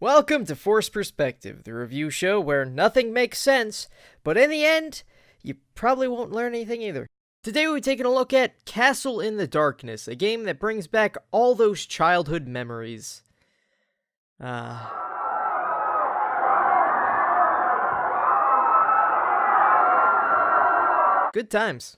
Welcome to Forced Perspective, the review show where nothing makes sense, but in the end, you probably won't learn anything either. Today we're taking a look at Castle in the Darkness, a game that brings back all those childhood memories. Good times.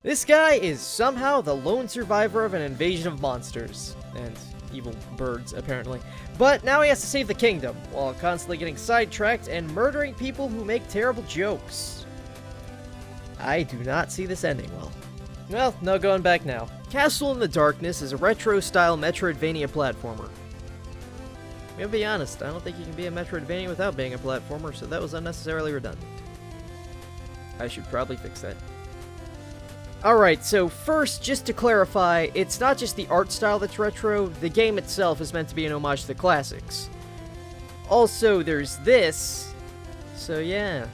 This guy is somehow the lone survivor of an invasion of monsters. And evil birds, apparently. But now he has to save the kingdom, while constantly getting sidetracked and murdering people who make terrible jokes. I do not see this ending well. Well, no going back now. Castle in the Darkness is a retro-style Metroidvania platformer. I'm gonna be honest, I don't think you can be a Metroidvania without being a platformer, so that was unnecessarily redundant. I should probably fix that. Alright, so first, just to clarify, it's not just the art style that's retro, the game itself is meant to be an homage to the classics. Also, there's this, so yeah.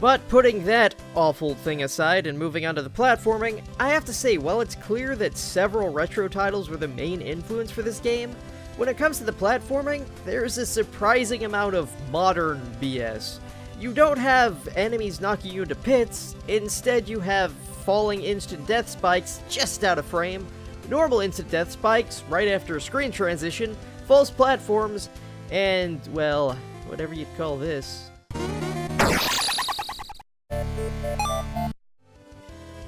But putting that awful thing aside and moving on to the platforming, I have to say, while it's clear that several retro titles were the main influence for this game, when it comes to the platforming, there's a surprising amount of modern BS. You don't have enemies knocking you into pits, instead you have falling instant death spikes just out of frame, normal instant death spikes right after a screen transition, false platforms, and, well, whatever you'd call this.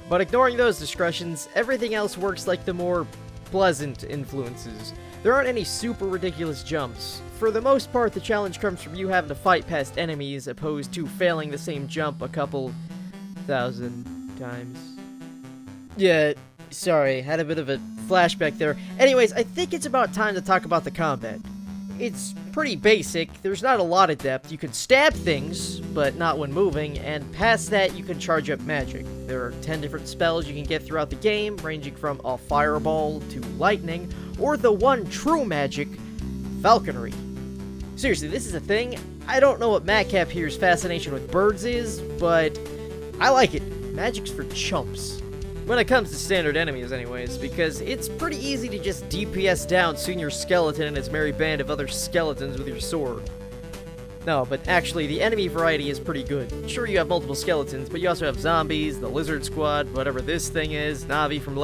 But ignoring those discretions, everything else works like the more pleasant influences. There aren't any super ridiculous jumps. For the most part, the challenge comes from you having to fight past enemies, opposed to failing the same jump a couple thousand times. Yeah, sorry, had a bit of a flashback there. Anyways, I think it's about time to talk about the combat. It's pretty basic, there's not a lot of depth. You can stab things, but not when moving, and past that you can charge up magic. There are 10 different spells you can get throughout the game, ranging from a fireball to lightning, or the one true magic, falconry. Seriously, this is a thing. I don't know what Madcap here's fascination with birds is, but I like it. Magic's for chumps. When it comes to standard enemies anyways, because it's pretty easy to just DPS down Senior Skeleton and his merry band of other skeletons with your sword. No, but actually, the enemy variety is pretty good. Sure, you have multiple skeletons, but you also have zombies, the lizard squad, whatever this thing is, Navi from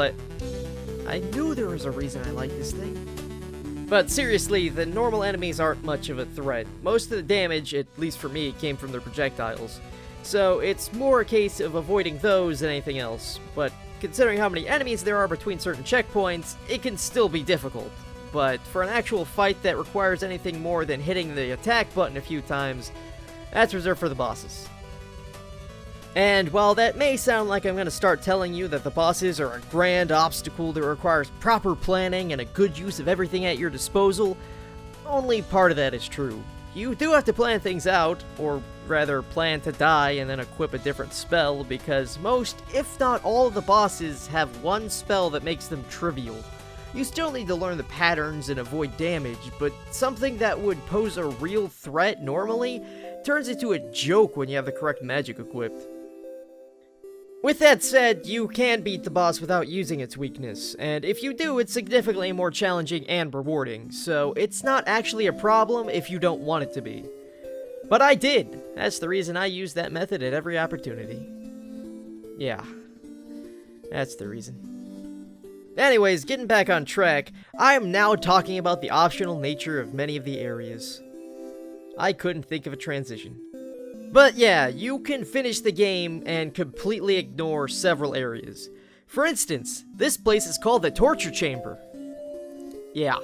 I knew there was a reason I like this thing. But seriously, the normal enemies aren't much of a threat. Most of the damage, at least for me, came from their projectiles. So it's more a case of avoiding those than anything else. But considering how many enemies there are between certain checkpoints, it can still be difficult. But for an actual fight that requires anything more than hitting the attack button a few times, that's reserved for the bosses. And while that may sound like I'm going to start telling you that the bosses are a grand obstacle that requires proper planning and a good use of everything at your disposal, only part of that is true. You do have to plan things out, or rather plan to die and then equip a different spell, because most, if not all of the bosses have one spell that makes them trivial. You still need to learn the patterns and avoid damage, but something that would pose a real threat normally turns into a joke when you have the correct magic equipped. With that said, you can beat the boss without using its weakness, and if you do, it's significantly more challenging and rewarding, so it's not actually a problem if you don't want it to be. But I did! That's the reason I used that method at every opportunity. Yeah, that's the reason. Anyways, getting back on track, I am now talking about the optional nature of many of the areas. I couldn't think of a transition. But yeah, you can finish the game and completely ignore several areas. For instance, this place is called the Torture Chamber. Yeah,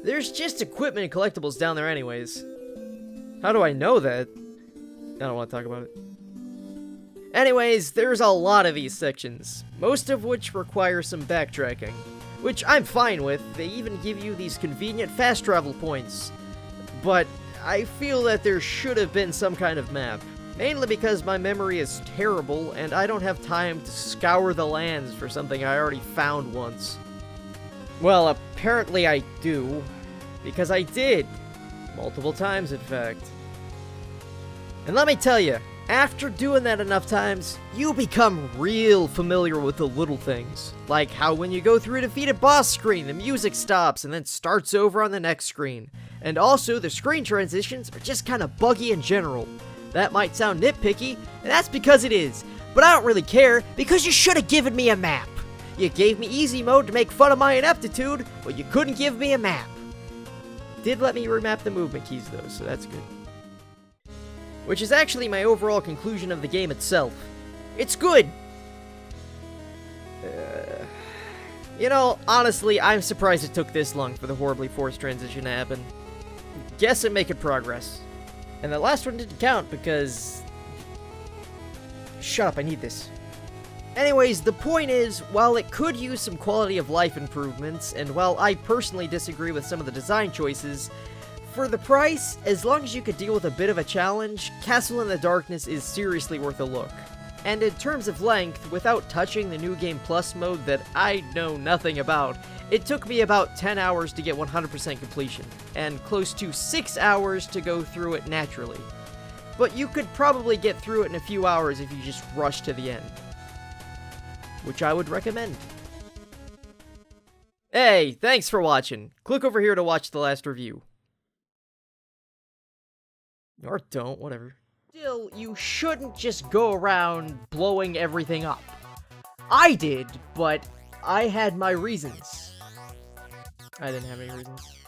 there's just equipment and collectibles down there anyways. How do I know that? I don't want to talk about it. Anyways, there's a lot of these sections, most of which require some backtracking, which I'm fine with. They even give you these convenient fast travel points. But I feel that there should have been some kind of map, mainly because my memory is terrible and I don't have time to scour the lands for something I already found once. Well, apparently I do, because I did. Multiple times, in fact. And let me tell you, after doing that enough times, you become real familiar with the little things. Like how when you go through a defeated boss screen, the music stops and then starts over on the next screen. And also, the screen transitions are just kind of buggy in general. That might sound nitpicky, and that's because it is. But I don't really care, because you should have given me a map. You gave me easy mode to make fun of my ineptitude, but you couldn't give me a map. Did let me remap the movement keys though, so that's good. Which is actually my overall conclusion of the game itself. It's good! You know, honestly, I'm surprised it took this long for the horribly forced transition to happen. Guess I'm making progress. And the last one didn't count because... Shut up, I need this. Anyways, the point is, while it could use some quality of life improvements, and while I personally disagree with some of the design choices, for the price, as long as you could deal with a bit of a challenge, Castle in the Darkness is seriously worth a look. And in terms of length, without touching the New Game Plus mode that I know nothing about, it took me about 10 hours to get 100% completion, and close to 6 hours to go through it naturally. But you could probably get through it in a few hours if you just rush to the end. Which I would recommend. Hey, thanks for watching. Click over here to watch the last review. Or don't, whatever. Still, you shouldn't just go around blowing everything up. I did, but I had my reasons. I didn't have any reasons.